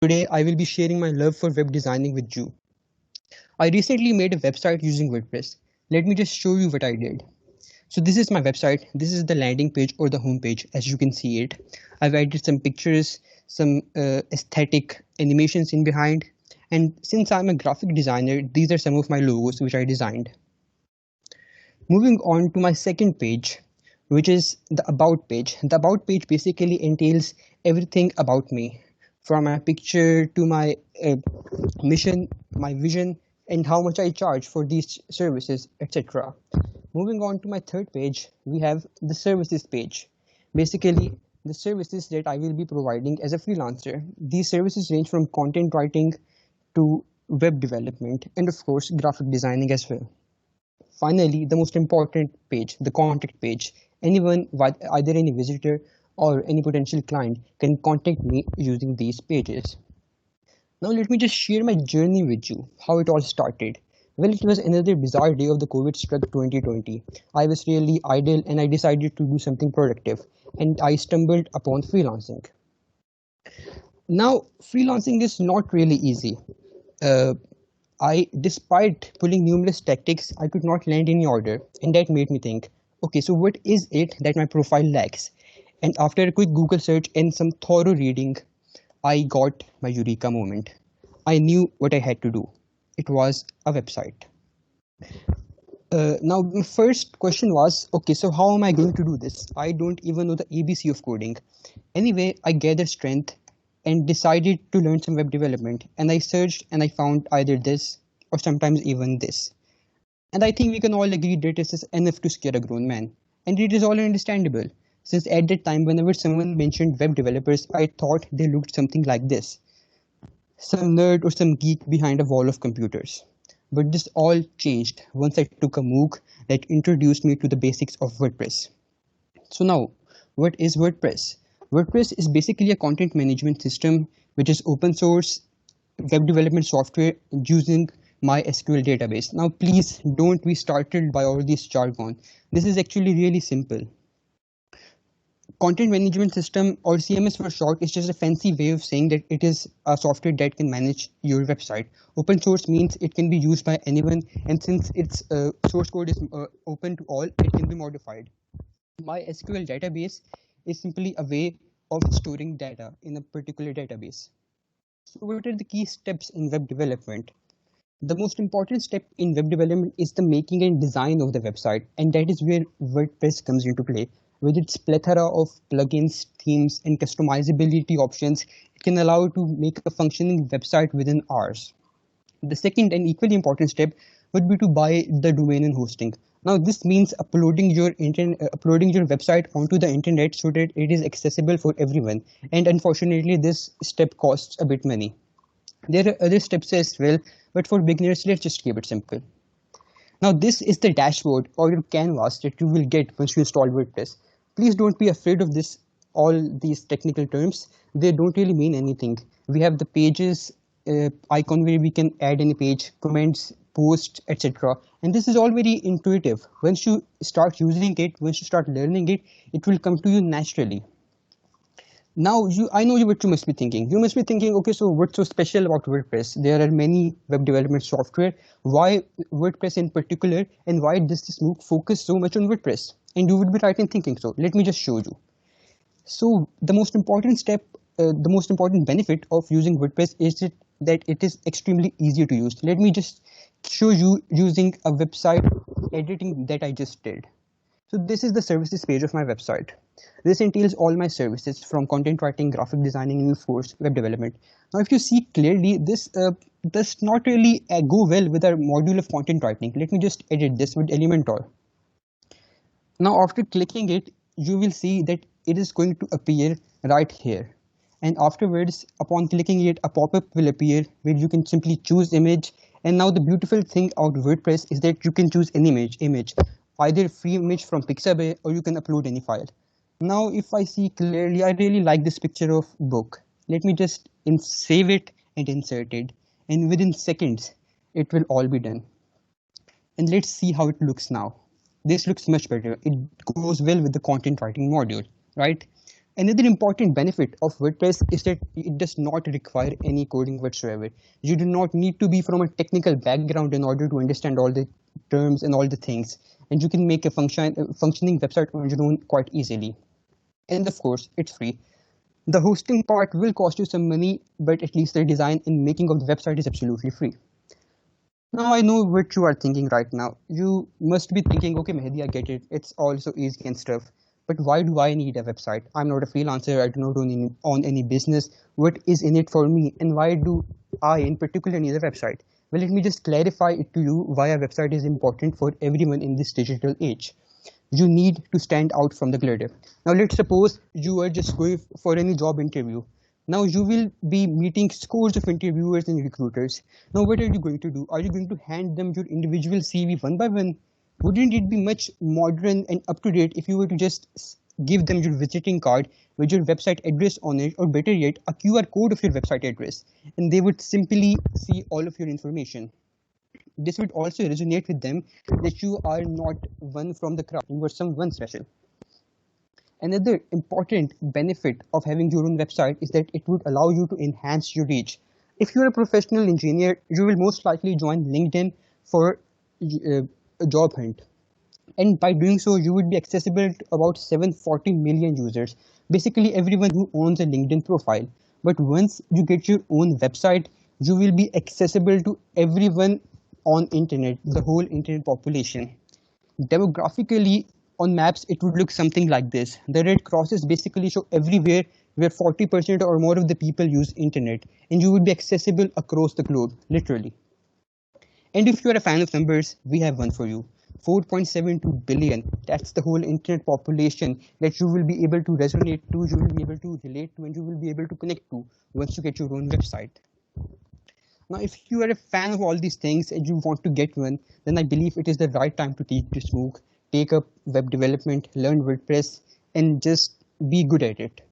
Today I will be sharing my love for web designing with you. I recently made a website using WordPress. Let me just show you what I did. So this is my website. This is the landing page or the home page as you can see it. I've added some pictures, some aesthetic animations in behind. And since I'm a graphic designer, these are some of my logos which I designed. Moving on to my second page, which is the about page. The about page basically entails everything about me, from my picture to my mission, my vision, and how much I charge for these services, etc. Moving on to my third page, we have the services page. Basically, the services that I will be providing as a freelancer. These services range from content writing to web development and, of course, graphic designing as well. Finally, the most important page, the contact page. Anyone, either any visitor or any potential client, can contact me using these pages. Now let me just share my journey with you, how it all started. Well, it was another bizarre day of the COVID struck 2020. I was really idle and I decided to do something productive, and I stumbled upon freelancing. Now, freelancing is not really easy. Uh, Despite pulling numerous tactics, I could not land any order, and that made me think, okay, so what is it that my profile lacks? And after a quick Google search and some thorough reading, I got my eureka moment. I knew what I had to do. It was a website. Now, the first question was, okay, so how am I going to do this? I don't even know the ABC of coding. Anyway, I gathered strength and decided to learn some web development. And I searched and I found either this or sometimes even this. And I think we can all agree that this is enough to scare a grown man. And it is all understandable, since at that time, whenever someone mentioned web developers, I thought they looked something like this: some nerd or some geek behind a wall of computers. But this all changed once I took a MOOC that introduced me to the basics of WordPress. So now, what is WordPress? WordPress is basically a content management system which is open source web development software using MySQL database. Now, please don't be startled by all this jargon. This is actually really simple. Content management system, or CMS for short, is just a fancy way of saying that it is a software that can manage your website. Open source means it can be used by anyone, and since its source code is open to all, it can be modified. MySQL database is simply a way of storing data in a particular database. So what are the key steps in web development? The most important step in web development is the making and design of the website, and that is where WordPress comes into play. With its plethora of plugins, themes, and customizability options, it can allow you to make a functioning website within hours. The second and equally important step would be to buy the domain and hosting. Now, this means uploading your website onto the internet so that it is accessible for everyone. And unfortunately, this step costs a bit money. There are other steps as well, but for beginners, let's just keep it simple. Now, this is the dashboard or your canvas that you will get once you install WordPress. Please don't be afraid of all these technical terms. They don't really mean anything. We have the pages icon where we can add any page, comments, posts, etc. And this is all very intuitive. Once you start using it, once you start learning it, it will come to you naturally. Now, I know what you must be thinking. You must be thinking, okay, so what's so special about WordPress? There are many web development software. Why WordPress in particular, and why does this MOOC focus so much on WordPress? And you would be right in thinking so. Let me just show you. So the most important step, the most important benefit of using WordPress is that it is extremely easy to use. Let me just show you using a website editing that I just did. So this is the services page of my website. This entails all my services from content writing, graphic designing, and of course web development. Now, if you see clearly, this does not really go well with our module of content writing. Let me just edit this with Elementor. Now, after clicking it, you will see that it is going to appear right here. And afterwards, upon clicking it, a pop-up will appear where you can simply choose image. And now the beautiful thing out of WordPress is that you can choose any image, either free image from Pixabay, or you can upload any file. Now, if I see clearly, I really like this picture of book. Let me just save it and insert it. And within seconds, it will all be done. And let's see how it looks now. This looks much better. It goes well with the content writing module, right? Another important benefit of WordPress is that it does not require any coding whatsoever. You do not need to be from a technical background in order to understand all the terms and all the things, and you can make a functioning website on your own quite easily. And of course, it's free. The hosting part will cost you some money, but at least the design and making of the website is absolutely free. Now I know what you are thinking right now. You must be thinking, okay, Mehdi, I get it. It's all so easy and stuff. But why do I need a website? I'm not a freelancer. I do not own any business. What is in it for me? And why do I in particular need a website? Well, let me just clarify it to you why a website is important for everyone in this digital age. You need to stand out from the clutter. Now let's suppose you are just going for any job interview. Now you will be meeting scores of interviewers and recruiters. Now what are you going to do? Are you going to hand them your individual CV one by one? Wouldn't it be much modern and up to date if you were to just give them your visiting card with your website address on it, or better yet, a QR code of your website address, and they would simply see all of your information? This would also resonate with them that you are not one from the crowd, you are someone special. Another important benefit of having your own website is that it would allow you to enhance your reach. If you're a professional engineer, you will most likely join LinkedIn for a job hunt. And by doing so, you would be accessible to about 740 million users, basically everyone who owns a LinkedIn profile. But once you get your own website, you will be accessible to everyone on internet, the whole internet population. Demographically, on maps, it would look something like this. The red crosses basically show everywhere where 40% or more of the people use internet, and you would be accessible across the globe, literally. And if you are a fan of numbers, we have one for you. 4.72 billion. That's the whole internet population that you will be able to resonate to, you will be able to relate to, and you will be able to connect to once you get your own website. Now, if you are a fan of all these things and you want to get one, then I believe it is the right time to take this MOOC, take up web development, learn WordPress, and just be good at it.